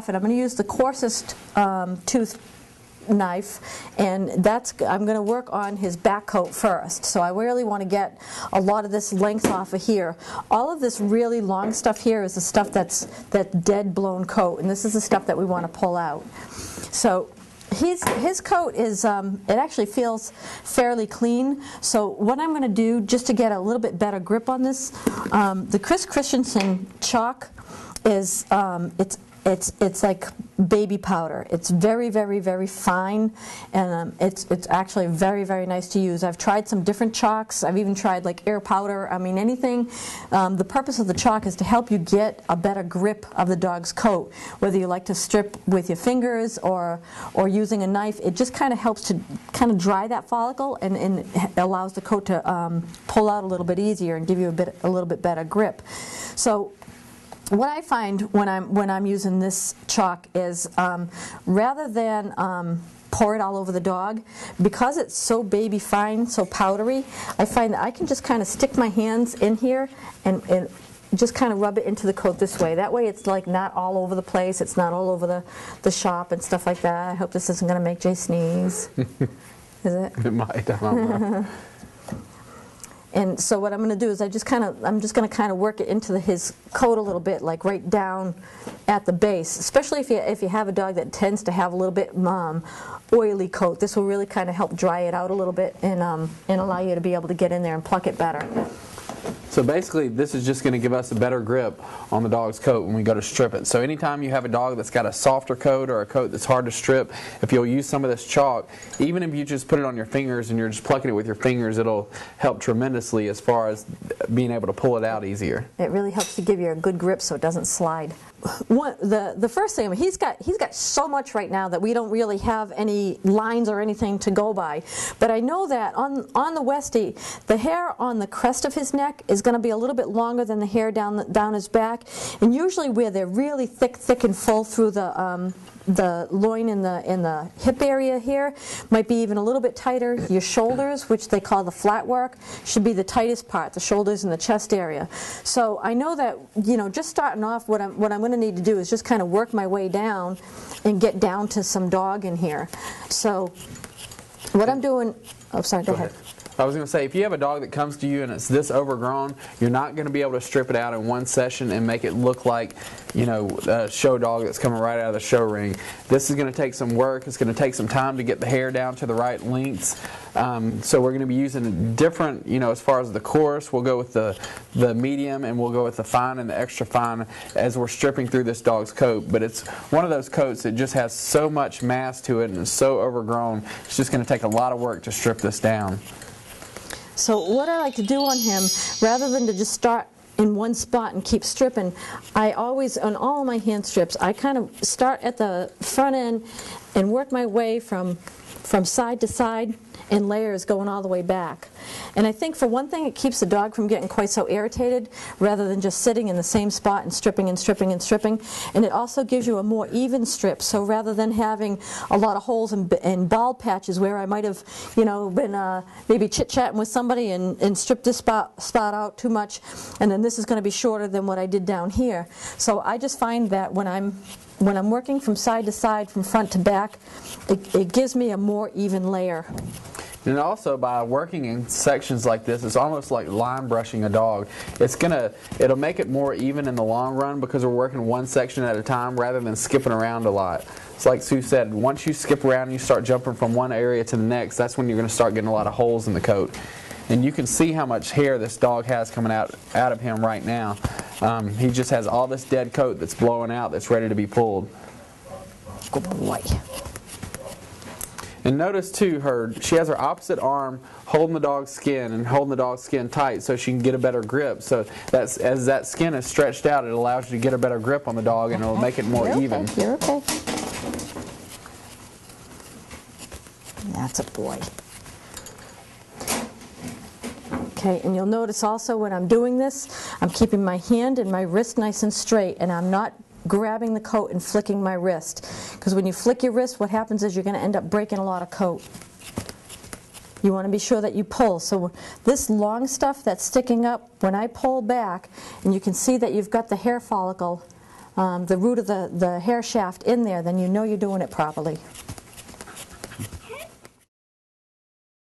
off, and I'm going to use the coarsest tooth knife, and I'm going to work on his back coat first. So I really want to get a lot of this length off of here. All of this really long stuff here is the stuff that's that dead blown coat, and this is the stuff that we want to pull out. So his coat is, it actually feels fairly clean. So what I'm going to do, just to get a little bit better grip on this, the Chris Christensen chalk is, it's like baby powder. It's very, very, very fine, and it's actually very, very nice to use. I've tried some different chalks. I've even tried like air powder. I mean, anything. The purpose of the chalk is to help you get a better grip of the dog's coat. Whether you like to strip with your fingers or using a knife, it just kind of helps to kind of dry that follicle, and allows the coat to pull out a little bit easier and give you a little bit better grip. So what I find when I'm using this chalk is, rather than pour it all over the dog, because it's so baby fine, so powdery, I find that I can just kind of stick my hands in here and just kind of rub it into the coat this way. That way it's like not all over the place, it's not all over the shop and stuff like that. I hope this isn't going to make Jay sneeze. Is it? It might, I don't know. And so what I'm going to do is I'm just going to kind of work it into his coat a little bit, like right down at the base. Especially if you have a dog that tends to have a little bit oily coat, this will really kind of help dry it out a little bit and allow you to be able to get in there and pluck it better. So basically, this is just going to give us a better grip on the dog's coat when we go to strip it. So anytime you have a dog that's got a softer coat or a coat that's hard to strip, if you'll use some of this chalk, even if you just put it on your fingers and you're just plucking it with your fingers, it'll help tremendously as far as being able to pull it out easier. It really helps to give you a good grip so it doesn't slide. The first thing, he's got so much right now that we don't really have any lines or anything to go by. But I know that on the Westie, the hair on the crest of his neck is going to be a little bit longer than the hair down his back. And usually where they're really thick and full through the loin and the hip area here, might be even a little bit tighter. Your shoulders, which they call the flat work, should be the tightest part, the shoulders and the chest area. So I know that, just starting off, what I'm going to need to do is just kind of work my way down and get down to some dog in here. So what I'm doing, oh sorry, go ahead. I was going to say, if you have a dog that comes to you and it's this overgrown, you're not going to be able to strip it out in one session and make it look like, a show dog that's coming right out of the show ring. This is going to take some work. It's going to take some time to get the hair down to the right lengths. So we're going to be using different, as far as the coarse, we'll go with the medium, and we'll go with the fine and the extra fine as we're stripping through this dog's coat. But it's one of those coats that just has so much mass to it and is so overgrown, it's just going to take a lot of work to strip this down. So what I like to do on him, rather than to just start in one spot and keep stripping, I always, on all of my hand strips, I kind of start at the front end and work my way from side to side in layers going all the way back. And I think for one thing, it keeps the dog from getting quite so irritated, rather than just sitting in the same spot and stripping and stripping and stripping. And it also gives you a more even strip. So rather than having a lot of holes and bald patches where I might have, been maybe chit-chatting with somebody and stripped this spot out too much, and then this is going to be shorter than what I did down here. So I just find that when I'm working from side to side, from front to back, it gives me a more even layer. And also, by working in sections like this, it's almost like line brushing a dog. It'll make it more even in the long run, because we're working one section at a time rather than skipping around a lot. It's like Sue said, once you skip around and you start jumping from one area to the next, that's when you're going to start getting a lot of holes in the coat. And you can see how much hair this dog has coming out of him right now. He just has all this dead coat that's blowing out, that's ready to be pulled. Good boy. And notice too, she has her opposite arm holding the dog's skin and holding the dog's skin tight so she can get a better grip. So as that skin is stretched out, it allows you to get a better grip on the dog, and it'll make it more even. Okay. You're okay. That's a boy. Okay, and you'll notice also when I'm doing this, I'm keeping my hand and my wrist nice and straight, and I'm not grabbing the coat and flicking my wrist. Because when you flick your wrist, what happens is you're going to end up breaking a lot of coat. You want to be sure that you pull. So this long stuff that's sticking up, when I pull back, and you can see that you've got the hair follicle the root of the hair shaft in there, then you know you're doing it properly.